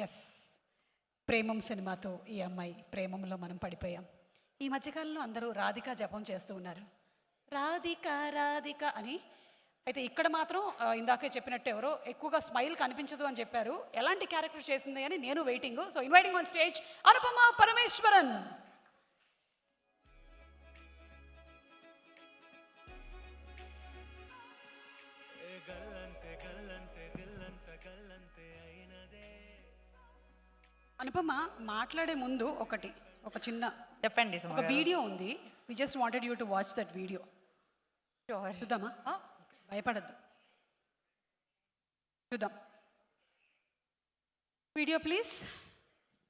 Yes, Premam సినిమాతో ఈ అమ్మాయి ప్రేమంలో మనం పడిపోయాం. ఈ మధ్యకాలంలో అందరూ రాధిక జపం చేస్తూ ఉన్నారు, రాధిక రాధిక అని. అయితే ఇక్కడ మాత్రం ఇందాకే చెప్పినట్టు ఎవరో ఎక్కువగా స్మైల్ కనిపించదు అని చెప్పారు. ఎలాంటి క్యారెక్టర్ చేసింది అని నేను waiting. So inviting on stage Anupama Parameswaran. Anupama మాట్లాడే ముందు ఒక చిన్న చెప్పండి. ఒక వీడియో ఉంది. We just wanted you to watch that video. చూద్దామా? భయపడద్దు, చూద్దాం. Video please.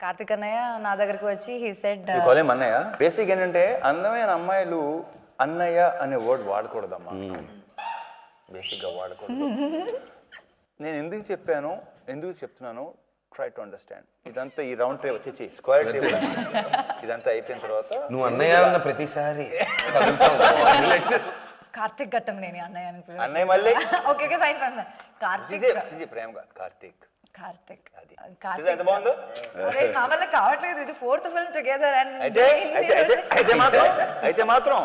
కార్తిక్ అన్నయ్య నా దగ్గరికి వచ్చి హీ సెడ్ అన్నయ్య. బేసిక్ ఏంటంటే అందమైన అమ్మాయిలు అన్నయ్య అనే వర్డ్ వాడకూడదమ్మా, బేసిక్గా వాడకూడదు. నేను ఎందుకు చెప్పాను, ఎందుకు చెప్తున్నాను, ట్రై టు అండర్స్టాండ్. ఇదంతా ఈ రౌండ్ టేబుల్ వచ్చి స్క్వేర్ టేబుల్ ఇదంతా అయిపోయిన తర్వాత నువ్వు అన్నయ్య అన్న ప్రతిసారి కార్తిక్ ఘట్టం నేను అన్నయ్య మళ్ళీ okay okay fine fine Karthik ప్రేమగా కార్తిక్ కార్తిక్ ఎంత బాగుందో. నా వల్ల కావట్లేదు, ఇది 4th ఫిల్మ్ టుగెదర్. అండ్ అయితే మాత్రం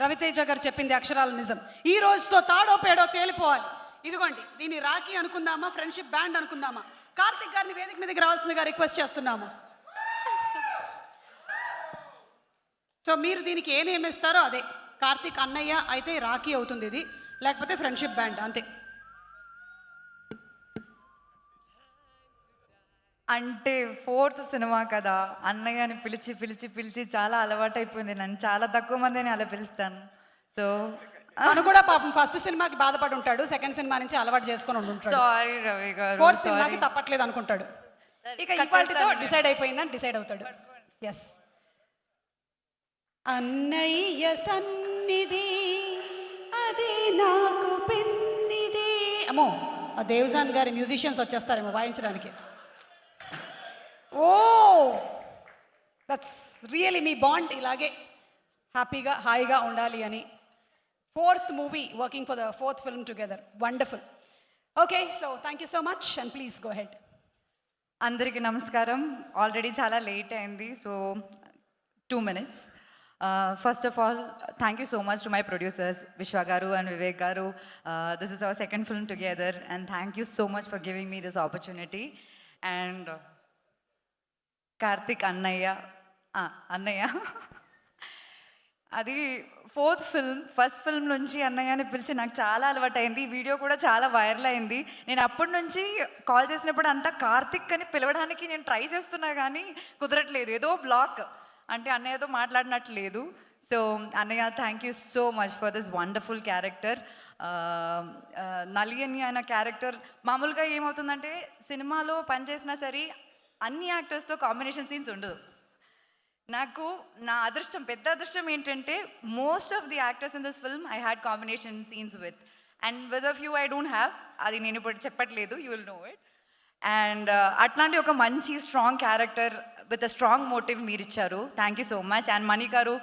రవితేజ గారు చెప్పింది అక్షరాల నిజం. ఈ రోజుతో తాడో పేడో తేలిపోవాలి. ఇదిగోండి, దీన్ని రాఖీ అనుకుందామా, ఫ్రెండ్షిప్ బ్యాండ్ అనుకుందామా? కార్తిక్ గారిని వేదిక మీదకి రావాల్సిందిగా రిక్వెస్ట్ చేస్తున్నాము. సో మీరు దీనికి ఏ నేమ్ ఇస్తారో అదే. కార్తిక్ అన్నయ్య అయితే రాఖీ అవుతుంది ఇది, లేకపోతే ఫ్రెండ్షిప్ బ్యాండ్, అంతే. అంటే 4th సినిమా కదా, అన్నయ్య అని పిలిచి పిలిచి పిలిచి చాలా అలవాటు అయిపోయింది. నన్ను చాలా తక్కువ మందిని అలా పిలుస్తాను. సో తను కూడా పాపం ఫస్ట్ సినిమాకి బాధపడి ఉంటాడు, సెకండ్ సినిమా నుంచి అలవాటు చేసుకొని ఉంటాడు. సారీ రవి గారు, 4th సినిమాకి తప్పట్లేదు అనుకుంటాడు. ఇక ఇవాల్టితో డిసైడ్ అయిపోయిందని డిసైడ్ అవుతాడు. ఎస్. అన్నయ్య సన్నిధి అది నాకు పెన్నిది. అమ్మో, ఆ దేవజాన్ గారి మ్యూజిషియన్స్ వచ్చేస్తారేమో వాయించడానికి. ఓ, దట్స్ రియలీ మీ బాండ్ ఇలాగే హ్యాపీగా హాయిగా ఉండాలి అని. 4th movie working for the 4th film together. Wonderful. Okay, so thank you so much and please go ahead. అందరికీ నమస్కారం. ఆల్రెడీ చాలా లేట్ అయింది, so 2 minutes. First of all, thank you so much to my producers, Vishwa Garu and Vivek Garu. This is our second film together and thank you so much for giving me this opportunity. And Karthik Annaya, అది 4th film. First film నుంచి అన్నయ్య అని పిలిచి నాకు చాలా అలవాటు అయింది. Video కూడా చాలా వైరల్ అయింది. నేను అప్పటి నుంచి కాల్ చేసినప్పుడు అంతా కార్తిక్ అని పిలవడానికి నేను ట్రై చేస్తున్నా కానీ కుదరట్లేదు, ఏదో బ్లాక్, అంటే అన్నయ్యతో మాట్లాడినట్లేదు. సో అన్నయ్య, thank you so much for this wonderful character. నలియని అనే క్యారెక్టర్ మామూలుగా ఏమవుతుందంటే సినిమాలో పనిచేసినా సరే అన్ని యాక్టర్స్తో కాంబినేషన్ సీన్స్ ఉండదు. నాకు నా అదృష్టం, పెద్ద అదృష్టం ఏంటంటే most of the actors in this film I had combination scenes with, and with a few I don't have. అది నేను ఇప్పుడు చెప్పట్లేదు, you will know it. And అట్లాంటి ఒక మంచి strong character with a strong motive మీరు ఇచ్చారు. Thank you so much. And Mani గారు,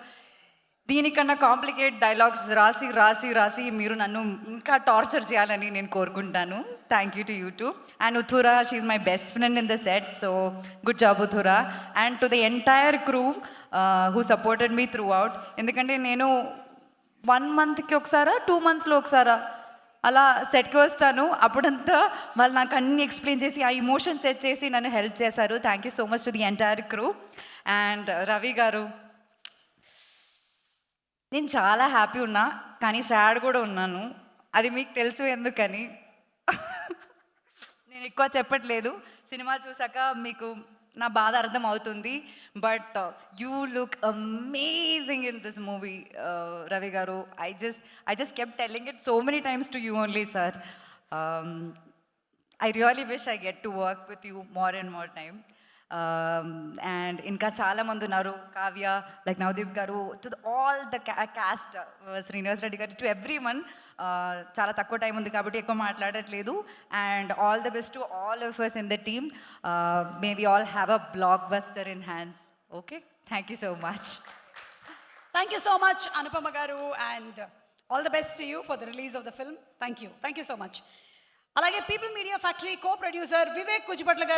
దీనికన్నా కాంప్లికేట్ డైలాగ్స్ రాసి రాసి రాసి మీరు నన్ను ఇంకా టార్చర్ చేయాలని నేను కోరుకుంటాను. Thank you to you too. And Uthura, she's my best friend in the set, so good job Uthura. And to the entire crew who supported me throughout. ఎందుకంటే నేను 1 monthకి ఒకసారా 2 monthsలో ఒకసారా అలా సెట్కి వస్తాను, అప్పుడంతా వాళ్ళు నాకు అన్నీ ఎక్స్ప్లెయిన్ చేసి ఆ ఇమోషన్ సెట్ చేసి నన్ను హెల్ప్ చేశారు. Thank you so much to the entire crew. And Ravi గారు, నేను చాలా హ్యాపీ ఉన్నా కానీ సాడ్ కూడా ఉన్నాను. అది మీకు తెలుసు ఎందుకని నేను ఎక్కువ చెప్పట్లేదు. సినిమా చూసాక మీకు నా బాధ అర్థం అవుతుంది. But you look amazing in this movie Ravi గారు. I just kept telling it so many times to you only sir. I really wish I get to work with you more and more time. And ఇంకా చాలామంది ఉన్నారు, Kavya, like Navdeep గారు, to all the cast, Srinivas Reddy గారు, to every one. చాలా తక్కువ time ఉంది కాబట్టి ఎక్కువ మాట్లాడట్లేదు. And all the best to all of us in the team. May we all have a blockbuster in hands. Okay, thank you so much. Thank you so much, Anupama Garu, and all the best to you for the release of the film. Thank you so much. అలాగే people media factory co producer Vivek Kuchibhotla గారు